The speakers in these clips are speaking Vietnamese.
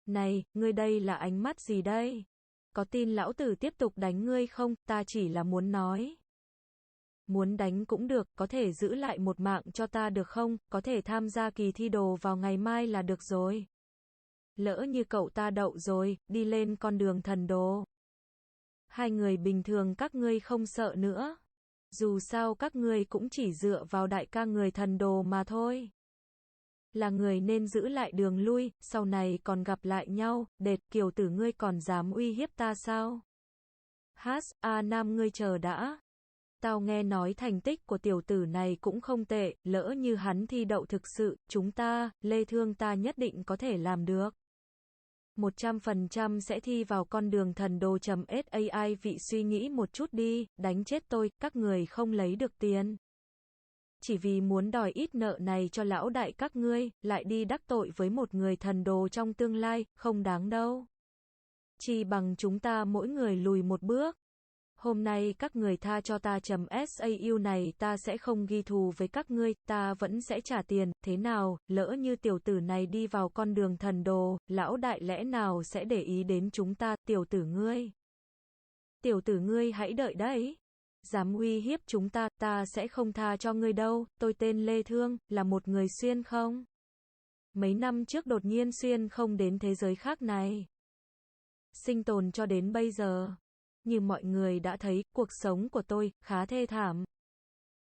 Này, ngươi đây là ánh mắt gì đây? Có tin lão tử tiếp tục đánh ngươi không? Ta chỉ là muốn nói. Muốn đánh cũng được, có thể giữ lại một mạng cho ta được không? Có thể tham gia kỳ thi đồ vào ngày mai là được rồi. Lỡ như cậu ta đậu rồi, đi lên con đường thần đồ. Hai người bình thường các ngươi không sợ nữa. Dù sao các ngươi cũng chỉ dựa vào đại ca người thần đồ mà thôi. Là người nên giữ lại đường lui, sau này còn gặp lại nhau, đệt kiều tử ngươi còn dám uy hiếp ta sao? Nam ngươi chờ đã. Tao nghe nói thành tích của tiểu tử này cũng không tệ, lỡ như hắn thi đậu thực sự, chúng ta, Lê Thương ta nhất định có thể làm được. 100% sẽ thi vào con đường thần đồ.sai vị suy nghĩ một chút đi, đánh chết tôi, các người không lấy được tiền. Chỉ vì muốn đòi ít nợ này cho lão đại các ngươi, lại đi đắc tội với một người thần đồ trong tương lai, không đáng đâu. Chỉ bằng chúng ta mỗi người lùi một bước. Hôm nay các người tha cho ta.sau này ta sẽ không ghi thù với các ngươi, ta vẫn sẽ trả tiền, thế nào, lỡ như tiểu tử này đi vào con đường thần đồ, lão đại lẽ nào sẽ để ý đến chúng ta, tiểu tử ngươi. Tiểu tử ngươi hãy đợi đấy. Dám uy hiếp chúng ta sẽ không tha cho ngươi đâu, tôi tên Lê Thương, là một người xuyên không? Mấy năm trước đột nhiên xuyên không đến thế giới khác này. Sinh tồn cho đến bây giờ. Như mọi người đã thấy, cuộc sống của tôi, khá thê thảm.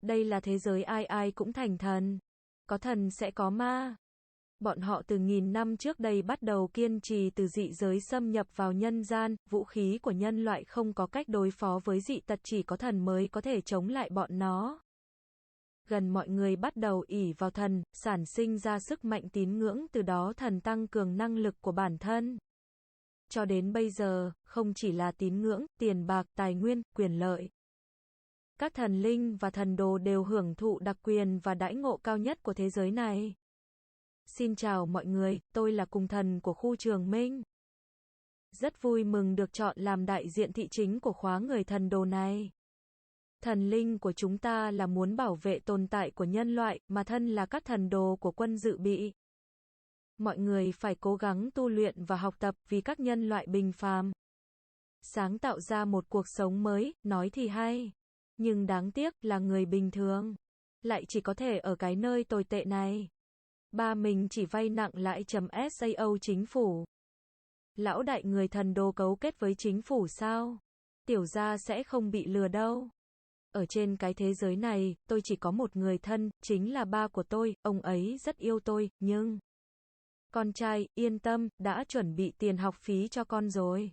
Đây là thế giới ai ai cũng thành thần. Có thần sẽ có ma. Bọn họ từ nghìn năm trước đây bắt đầu kiên trì từ dị giới xâm nhập vào nhân gian, vũ khí của nhân loại không có cách đối phó với dị tật, chỉ có thần mới có thể chống lại bọn nó. Gần mọi người bắt đầu ỷ vào thần, sản sinh ra sức mạnh tín ngưỡng, từ đó thần tăng cường năng lực của bản thân. Cho đến bây giờ, không chỉ là tín ngưỡng, tiền bạc, tài nguyên, quyền lợi. Các thần linh và thần đồ đều hưởng thụ đặc quyền và đãi ngộ cao nhất của thế giới này. Xin chào mọi người, tôi là cùng thần của khu Trường Minh. Rất vui mừng được chọn làm đại diện thị chính của khóa người thần đồ này. Thần linh của chúng ta là muốn bảo vệ tồn tại của nhân loại, mà thân là các thần đồ của quân dự bị. Mọi người phải cố gắng tu luyện và học tập vì các nhân loại bình phàm. Sáng tạo ra một cuộc sống mới, nói thì hay. Nhưng đáng tiếc là người bình thường. Lại chỉ có thể ở cái nơi tồi tệ này. Ba mình chỉ vay nặng lãi.sao chính phủ. Lão đại người thần đồ cấu kết với chính phủ sao? Tiểu gia sẽ không bị lừa đâu. Ở trên cái thế giới này, tôi chỉ có một người thân, chính là ba của tôi, ông ấy rất yêu tôi, nhưng... Con trai, yên tâm, đã chuẩn bị tiền học phí cho con rồi.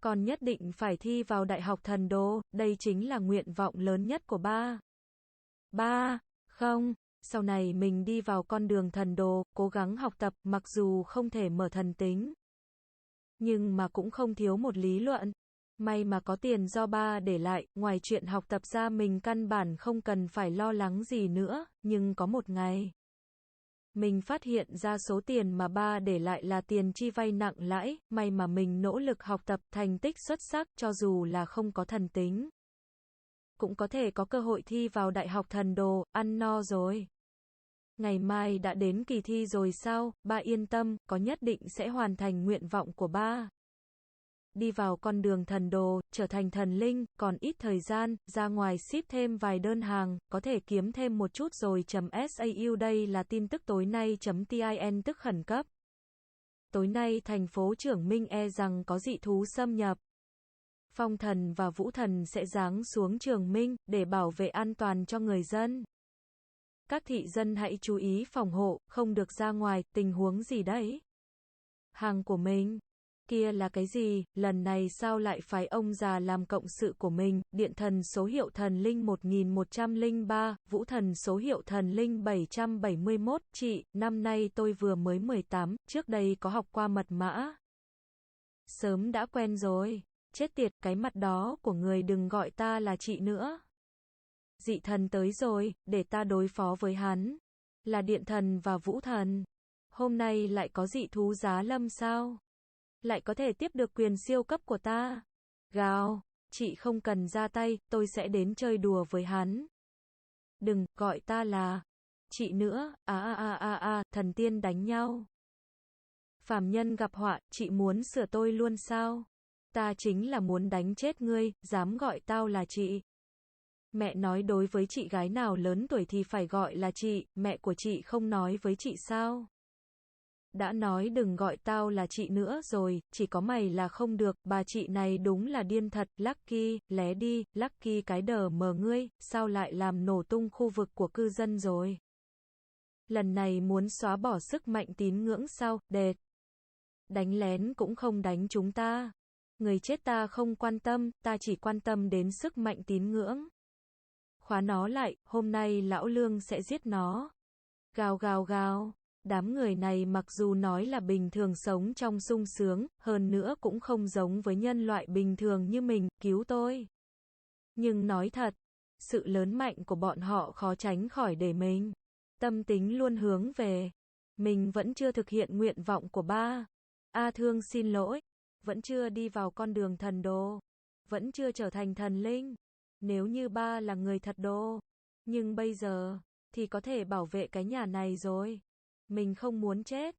Con nhất định phải thi vào Đại học Thần Đồ, đây chính là nguyện vọng lớn nhất của ba. Ba, không, sau này mình đi vào con đường thần đồ, cố gắng học tập, mặc dù không thể mở thần tính. Nhưng mà cũng không thiếu một lý luận. May mà có tiền do ba để lại, ngoài chuyện học tập ra mình căn bản không cần phải lo lắng gì nữa, nhưng có một ngày. Mình phát hiện ra số tiền mà ba để lại là tiền chi vay nặng lãi, may mà mình nỗ lực học tập, thành tích xuất sắc, cho dù là không có thần tính. Cũng có thể có cơ hội thi vào Đại học Thần Đồ, ăn no rồi. Ngày mai đã đến kỳ thi rồi sao, ba yên tâm, có nhất định sẽ hoàn thành nguyện vọng của ba. Đi vào con đường thần đồ, trở thành thần linh, còn ít thời gian, ra ngoài ship thêm vài đơn hàng, có thể kiếm thêm một chút rồi.sau đây là tin tức tối nay.tin tức khẩn cấp. Tối nay thành phố Trường Minh rằng có dị thú xâm nhập. Phong thần và vũ thần sẽ giáng xuống Trường Minh, để bảo vệ an toàn cho người dân. Các thị dân hãy chú ý phòng hộ, không được ra ngoài, tình huống gì đấy? Hàng của mình. Kia là cái gì, lần này sao lại phái ông già làm cộng sự của mình, điện thần số hiệu thần linh 1103, vũ thần số hiệu thần linh 771, chị, năm nay tôi vừa mới 18, trước đây có học qua mật mã. Sớm đã quen rồi, chết tiệt, cái mặt đó của người đừng gọi ta là chị nữa. Dị thần tới rồi, để ta đối phó với hắn. Là điện thần và vũ thần. Hôm nay lại có dị thú giá lâm sao? Lại có thể tiếp được quyền siêu cấp của ta. Gào, chị không cần ra tay, tôi sẽ đến chơi đùa với hắn. Đừng, gọi ta là chị nữa, thần tiên đánh nhau. Phàm nhân gặp họa, chị muốn sửa tôi luôn sao? Ta chính là muốn đánh chết ngươi, dám gọi tao là chị. Mẹ nói đối với chị gái nào lớn tuổi thì phải gọi là chị, mẹ của chị không nói với chị sao? Đã nói đừng gọi tao là chị nữa rồi, chỉ có mày là không được, bà chị này đúng là điên thật, Lucky, lé đi, Lucky cái đờ mờ ngươi, sao lại làm nổ tung khu vực của cư dân rồi? Lần này muốn xóa bỏ sức mạnh tín ngưỡng sao, đệt. Đánh lén cũng không đánh chúng ta. Người chết ta không quan tâm, ta chỉ quan tâm đến sức mạnh tín ngưỡng. Khóa nó lại, hôm nay lão Lương sẽ giết nó. Gào gào gào. Đám người này mặc dù nói là bình thường sống trong sung sướng, hơn nữa cũng không giống với nhân loại bình thường như mình, cứu tôi. Nhưng nói thật, sự lớn mạnh của bọn họ khó tránh khỏi để mình. Tâm tính luôn hướng về. Mình vẫn chưa thực hiện nguyện vọng của ba. A Thương xin lỗi. Vẫn chưa đi vào con đường thần đồ. Vẫn chưa trở thành thần linh. Nếu như ba là người thật đồ. Nhưng bây giờ, thì có thể bảo vệ cái nhà này rồi. Mình không muốn chết.